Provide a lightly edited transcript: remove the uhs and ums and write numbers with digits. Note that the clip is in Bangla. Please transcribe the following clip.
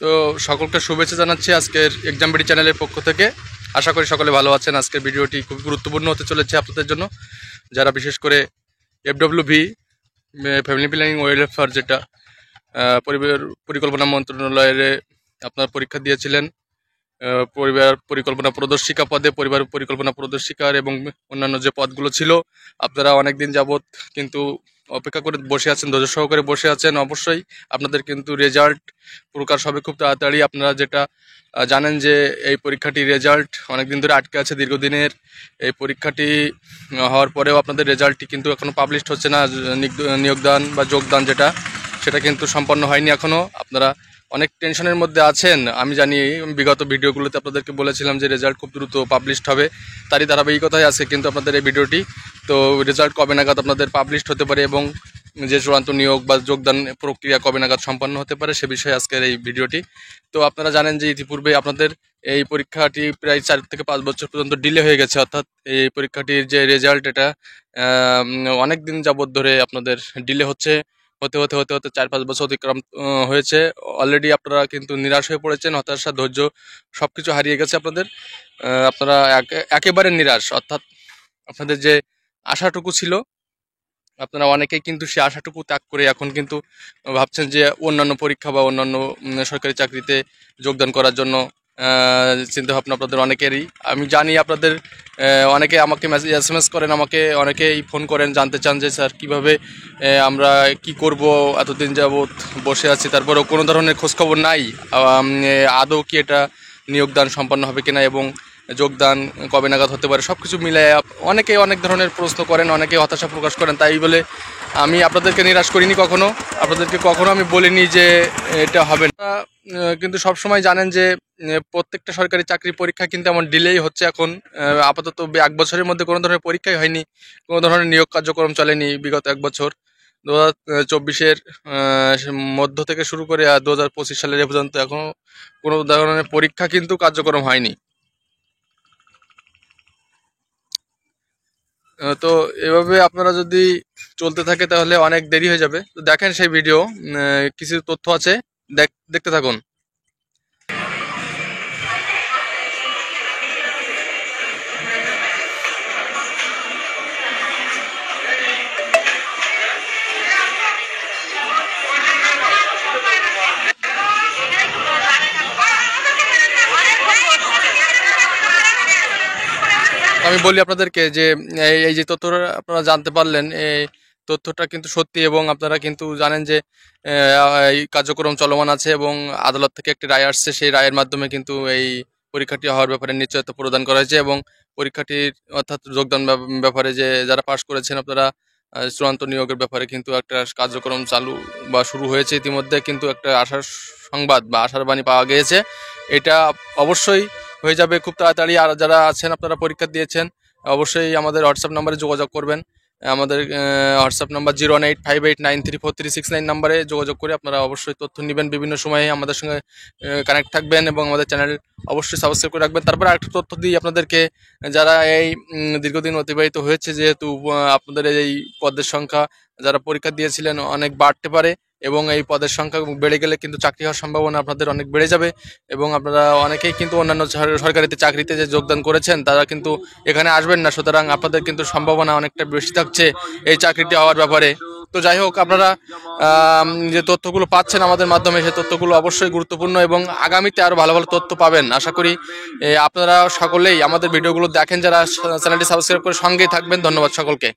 তো সকলকে শুভেচ্ছা জানাচ্ছি আজকের এক্সাম বিডি চ্যানেলের পক্ষ থেকে। আশা করি সকলে ভালো আছেন। আজকের ভিডিওটি খুব গুরুত্বপূর্ণ হতে চলেছে আপনাদের জন্য, যারা বিশেষ করে FWV ফ্যামিলি প্ল্যানিং ওয়েলফেয়ার, যেটা পরিবার পরিকল্পনা মন্ত্রণালয়ের আপনার পরীক্ষা দিয়েছিলেন, পরিবার পরিকল্পনা প্রদর্শিকা পদে, পরিবার পরিকল্পনা প্রদর্শিকার এবং অন্যান্য যে পদগুলো ছিল, আপনারা অনেক দিন যাবৎ কিন্তু অপেক্ষা করে বসে আছেন, ধৈর্য সহকারে বসে আছেন। অবশ্যই আপনাদের কিন্তু রেজাল্ট প্রকাশ হবে খুব তাড়াতাড়ি। আপনারা যেটা জানেন যে এই পরীক্ষাটির রেজাল্ট অনেকদিন ধরে আটকে আছে, দীর্ঘদিনের এই পরীক্ষাটি হওয়ার পরেও আপনাদের রেজাল্টটি কিন্তু এখনও পাবলিশড হচ্ছে না। নিয়োগদান বা যোগদান সেটা কিন্তু সম্পন্ন হয়নি এখনও। আপনারা অনেক টেনশনের মধ্যে আছেন। আমি জানি বিগত ভিডিওগুলোতে আপনাদেরকে বলেছিলাম যে রেজাল্ট খুব দ্রুত পাবলিশড হবে, তারই ধারাবাহিকতাই আছে কিন্তু আপনাদের এই ভিডিওটি। তো রেজাল্ট কবে নাগাদ আপনাদের পাবলিশড হতে পারে এবং যে চূড়ান্ত নিয়োগ বা যোগদান প্রক্রিয়া কবে নাগাদ সম্পন্ন হতে পারে সে বিষয়ে আজকের এই ভিডিওটি। তো আপনারা জানেন যে ইতিপূর্বে আপনাদের এই পরীক্ষাটি প্রায় 4 থেকে 5 বছর পর্যন্ত ডিলে হয়ে গেছে, অর্থাৎ এই পরীক্ষাটির যে রেজাল্ট এটা অনেক দিন যাবত ধরে আপনাদের ডিলে হচ্ছে। হতে হতে হতে হতে 4-5 বছর অতিক্রম হয়েছে। অলরেডি আপনারা কিন্তু নিরাশ হয়ে পড়েছেন, হতাশা, ধৈর্য সবকিছু হারিয়ে গেছে আপনাদের। আপনারা একেবারে নিরাশ, অর্থাৎ আপনাদের যে আশাটুকু ছিল, আপনারা অনেকেই কিন্তু সে আশাটুকু ত্যাগ করে এখন কিন্তু ভাবছেন যে অন্যান্য পরীক্ষা বা অন্যান্য সরকারি চাকরিতে যোগদান করার জন্য চিন্তাভাবনা আপনাদের অনেকেরই। আমি জানি আপনাদের অনেকে আমাকে SMS করেন, আমাকে অনেকেই ফোন করেন, জানতে চান যে স্যার কীভাবে আমরা কি করব, এতদিন যাবৎ বসে আছি তারপরেও কোনো ধরনের খোঁজখবর নাই, আদৌ কি এটা নিয়োগদান সম্পন্ন হবে কিনা এবং যোগদান কবে নাগাদ হতে পারে, সব কিছু মিলে অনেকে অনেক ধরনের প্রশ্ন করেন, অনেকে হতাশা প্রকাশ করেন। তাই বলে আমি আপনাদেরকে নিরাশ করিনি কখনো, আপনাদেরকে কখনো আমি বলিনি যে এটা হবে না। কিন্তু সবসময় জানেন যে প্রত্যেকটা সরকারি চাকরি পরীক্ষা কিন্তু এমন ডিলেই হচ্ছে এখন। আপাতত 1 বছরের মধ্যে কোনো ধরনের পরীক্ষাই হয়নি, কোনো ধরনের নিয়োগ কার্যক্রম চলেনি বিগত 1 বছর। 2024-এর মধ্য থেকে শুরু করে 2025 সালের এ পর্যন্ত এখনও কোনো ধরনের পরীক্ষা কিন্তু কার্যক্রম হয়নি। তো এভাবে আপনারা যদি চলতে থাকে তাহলে অনেক দেরি হয়ে যাবে। তো দেখেন সেই ভিডিও, কিছু তথ্য আছে, দেখতে থাকুন। আমি বলি আপনাদেরকে যে এই যে তথ্যটা আপনারা জানতে পারলেন, এই তথ্যটা কিন্তু সত্যি এবং আপনারা কিন্তু জানেন যে এই কার্যক্রম চলমান আছে এবং আদালত থেকে একটি রায় আসছে। সেই রায়ের মাধ্যমে কিন্তু এই পরীক্ষাটি হওয়ার ব্যাপারে নিশ্চয়তা প্রদান করা হয়েছে এবং পরীক্ষাটির অর্থাৎ যোগদান ব্যাপারে যে যারা পাশ করেছেন আপনারা চূড়ান্ত নিয়োগের ব্যাপারে কিন্তু একটা কার্যক্রম চালু বা শুরু হয়েছে ইতিমধ্যে, কিন্তু একটা আশার সংবাদ বা আশার বাণী পাওয়া গিয়েছে। এটা অবশ্যই হয়ে যাবে খুব তাড়াতাড়ি। আর যারা আছেন আপনারা পরীক্ষা দিয়েছেন, অবশ্যই আমাদের হোয়াটসঅ্যাপ নাম্বারে যোগাযোগ করবেন। আমাদের হোয়াটসঅ্যাপ নাম্বার 01858934369 নাম্বারে যোগাযোগ করে আপনারা অবশ্যই তথ্য নেবেন। বিভিন্ন সময়ে আমাদের সঙ্গে কানেক্ট থাকবেন এবং আমাদের চ্যানেল অবশ্যই সাবস্ক্রাইব করে রাখবেন। তারপরে আরেকটা তথ্য দিই আপনাদেরকে, যারা এই দীর্ঘদিন অতিবাহিত হয়েছে, যেহেতু আপনাদের এই পদের সংখ্যা যারা পরীক্ষা দিয়েছিলেন অনেক বাড়তে পারে এবং এই পদের সংখ্যা বেড়ে গেলে কিন্তু চাকরি হওয়ার সম্ভাবনা আপনাদের অনেক বেড়ে যাবে এবং আপনারা অনেকেই কিন্তু অন্যান্য সরকারি চাকরিতে যে যোগদান করেছেন তারা কিন্তু এখানে আসবেন না। সুতরাং আপনাদের কিন্তু সম্ভাবনা অনেকটা বেশি থাকছে এই চাকরিটি হওয়ার ব্যাপারে। তো যাই হোক, আপনারা যে তথ্যগুলো পাচ্ছেন আমাদের মাধ্যমে সেই তথ্যগুলো অবশ্যই গুরুত্বপূর্ণ এবং আগামীতে আরও ভালো ভালো তথ্য পাবেন আশা করি। আপনারা সকলেই আমাদের ভিডিওগুলো দেখেন, যারা চ্যানেলটি সাবস্ক্রাইব করে সঙ্গেই থাকবেন। ধন্যবাদ সকলকে।